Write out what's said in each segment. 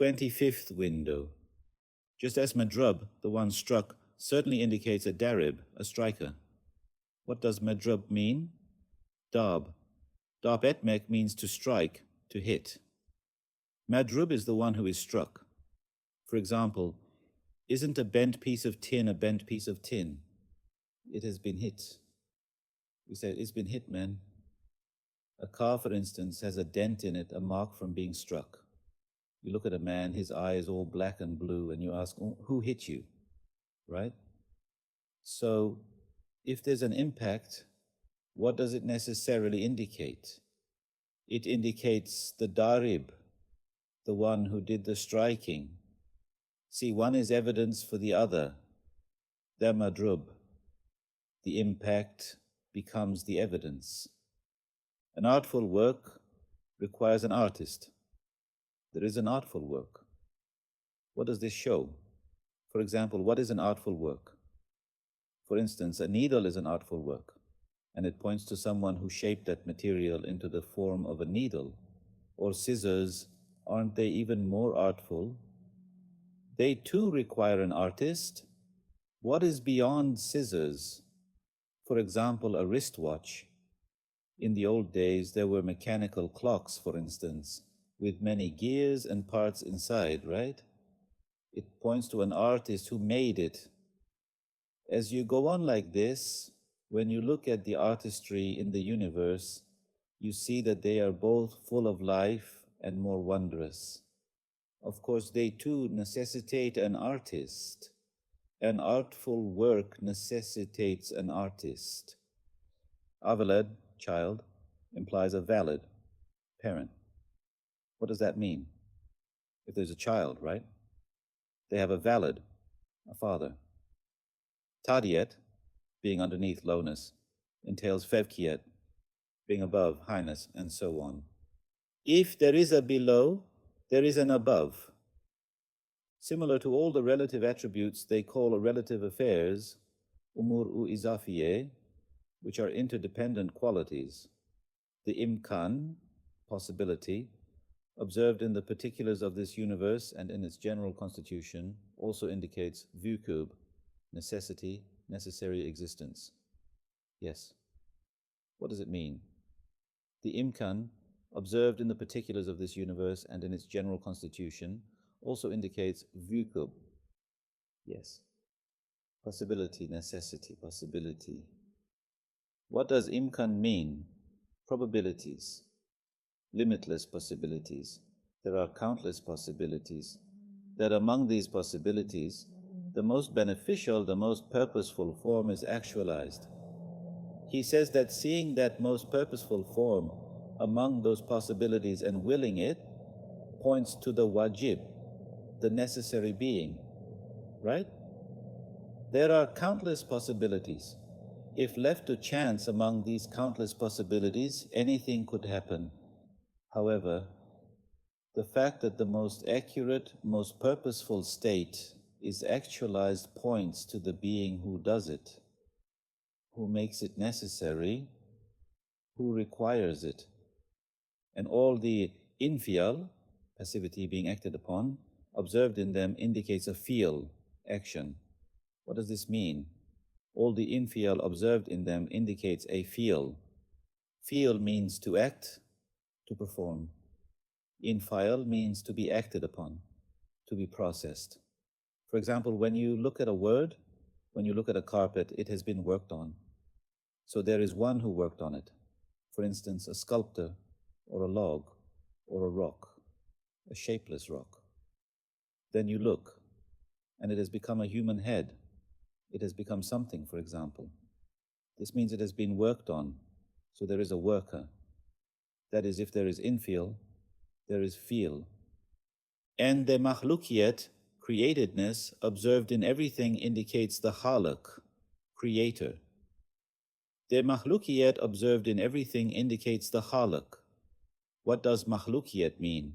25th window. Just as madrub, the one struck, certainly indicates a dârib, a striker. What does madrub mean? Dârib. Dârib etmek means to strike, to hit. Madrub is the one who is struck. For example, isn't a bent piece of tin a bent piece of tin? It has been hit. We say, it's been hit, man. A car, for instance, has a dent in it, a mark from being struck. You look at a man, his eye is all black and blue, and you ask, who hit you? Right? So, if there's an impact, what does it necessarily indicate? It indicates the dârib, the one who did the striking. See, one is evidence for the other. The madrub. The impact becomes the evidence. An artful work requires an artist. There is an artful work. What does this show? For example, what is an artful work? For instance, a needle is an artful work, and it points to someone who shaped that material into the form of a needle. Or scissors, aren't they even more artful? They too require an artist. What is beyond scissors? For example, a wristwatch. In the old days, there were mechanical clocks, for instance, with many gears and parts inside, right? It points to an artist who made it. As you go on like this, when you look at the artistry in the universe, you see that they are both full of life and more wondrous. Of course, they too necessitate an artist. An artful work necessitates an artist. Veled, child, implies a valid, parent. What does that mean? If there's a child, right? They have a valid, a father. Tahtiyet, being underneath, lowness, entails fevkıyet, being above, highness, and so on. If there is a below, there is an above. Similar to all the relative attributes they call relative affairs, umûr-u izafiye, which are interdependent qualities. The imkân, possibility, observed in the particulars of this universe and in its general constitution, also indicates vücub, necessity, necessary existence. Yes. What does it mean? The imkân, observed in the particulars of this universe and in its general constitution, also indicates vücub. Yes. Possibility, necessity, possibility. What does imkân mean? Probabilities. Limitless possibilities. There are countless possibilities. That among these possibilities, the most beneficial, the most purposeful form is actualized. He says that seeing that most purposeful form among those possibilities and willing it points to the wajib, the necessary being, right? There are countless possibilities. If left to chance among these countless possibilities, anything could happen. However, the fact that the most accurate, most purposeful state is actualized points to the being who does it, who makes it necessary, who requires it. And all the infial, passivity being acted upon, observed in them indicates a fiil, action. What does this mean? All the infial observed in them indicates a fiil. Fiil means to act, to perform. Infial means to be acted upon, to be processed. For example, when you look at a word, when you look at a carpet, it has been worked on. So there is one who worked on it. For instance, a sculptor, or a log, or a rock, a shapeless rock. Then you look, and it has become a human head. It has become something, for example. This means it has been worked on, so there is a worker. That is, if there is infial, there is fiil. And the mahlukıyet, createdness, observed in everything indicates the hâlık, creator. The mahlukıyet observed in everything indicates the hâlık. What does mahlukıyet mean?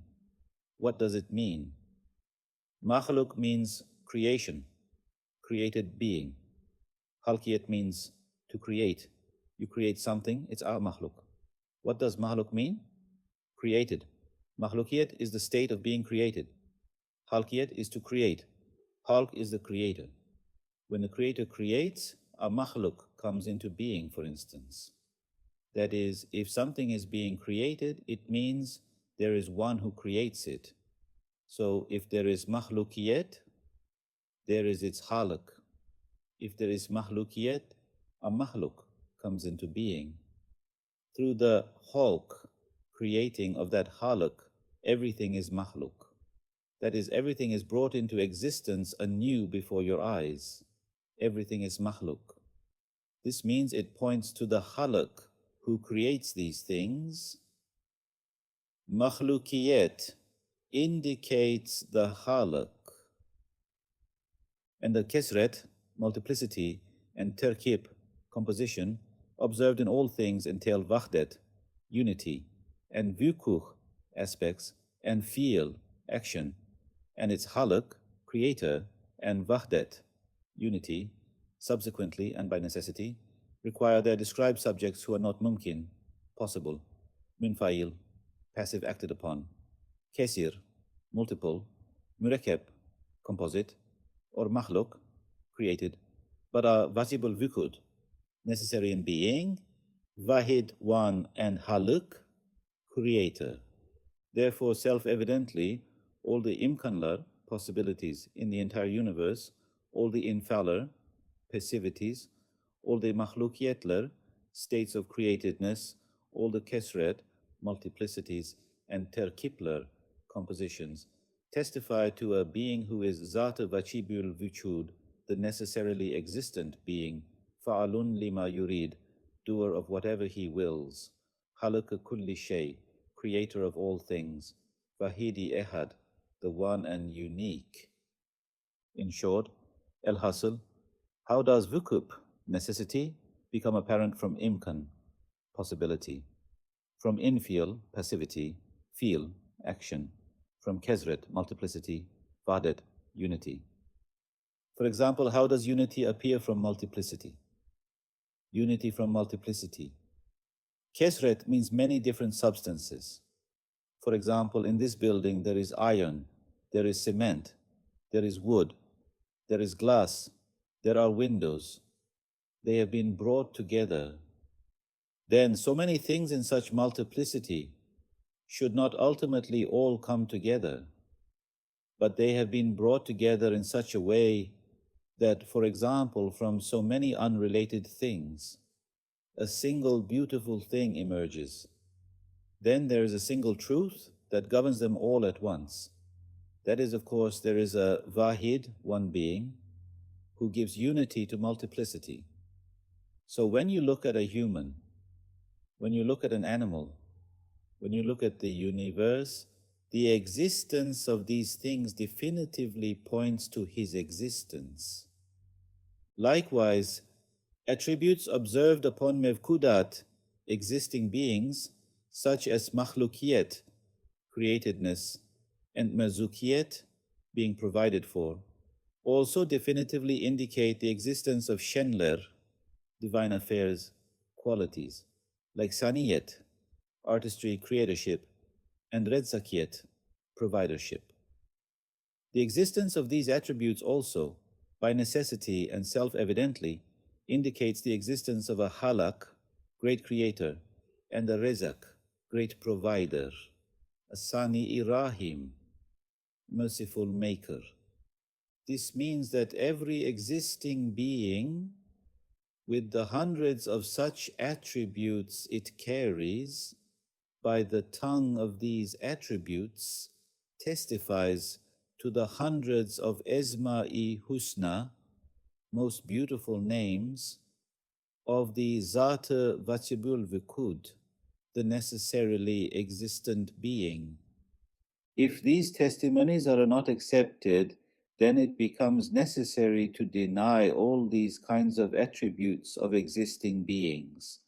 What does it mean? Mahluk means creation, created being. Hâlıkıyet means to create. You create something, it's our mahluk. What does mahluk mean? Created. Mahlukıyet is the state of being created. Hâlıkıyet is to create. Halk is the creator. When the creator creates, a mahluk comes into being, for instance. That is, if something is being created, it means there is one who creates it. So if there is mahlukıyet, there is its hâlık. If there is mahlukıyet, a mahluk comes into being. Through the halk, creating of that hâlık, everything is mahluk. That is, everything is brought into existence anew before your eyes. Everything is mahluk. This means it points to the hâlık who creates these things. Mahlukıyet indicates the hâlık. And the kesret, multiplicity, and terkib, composition, observed in all things entail vahdet, unity, and vücub, aspects, and fiil, action, and its hâlık, creator, and vahdet, unity, subsequently and by necessity, require their described subjects who are not mumkin, possible, infial, passive acted upon, kesir, multiple, murakkab, composite, or mahluk, created, but are vâcibul vücud, necessary in being, vâhid, one, and hâlık, creator. Therefore, self-evidently, all the imkânlar, possibilities in the entire universe, all the infialer, passivities, all the mahlukiyetler, states of createdness, all the kesret, multiplicities, and terkibler, compositions, testify to a being who is zat-ı vâcibul vücud, the necessarily existent being, fa'alun lima yurid, doer of whatever he wills, hâlık kulli shay, creator of all things, vahidi ehad, the one and unique. In short, el-hasl, how does vücub, necessity, become apparent from imkân, possibility, from infial, passivity, fiil, action, from kesret, multiplicity, vahdet, unity. For example, how does unity appear from multiplicity? Unity from multiplicity. Kesret means many different substances. For example, in this building there is iron, there is cement, there is wood, there is glass, there are windows. They have been brought together. Then so many things in such multiplicity should not ultimately all come together, but they have been brought together in such a way that, for example, from so many unrelated things, a single beautiful thing emerges. Then there is a single truth that governs them all at once. That is, of course, there is a vahid, one being, who gives unity to multiplicity. So when you look at a human, when you look at an animal, when you look at the universe, the existence of these things definitively points to his existence. Likewise, attributes observed upon mevkudat, existing beings, such as mahlukıyet, createdness, and mahlukıyet, being provided for, also definitively indicate the existence of shenler, divine affairs, qualities, like saniyet, artistry, creatorship, and necessitates, providership. The existence of these attributes also, by necessity and self-evidently, indicates the existence of a hâlak, great creator, and a rezak, great provider, a sani irahim, merciful maker. This means that every existing being, with the hundreds of such attributes it carries, by the tongue of these attributes, testifies to the hundreds of esma-i husna, most beautiful names, of the zat-ı vâcibul vücud, the necessarily existent being. If these testimonies are not accepted, then it becomes necessary to deny all these kinds of attributes of existing beings.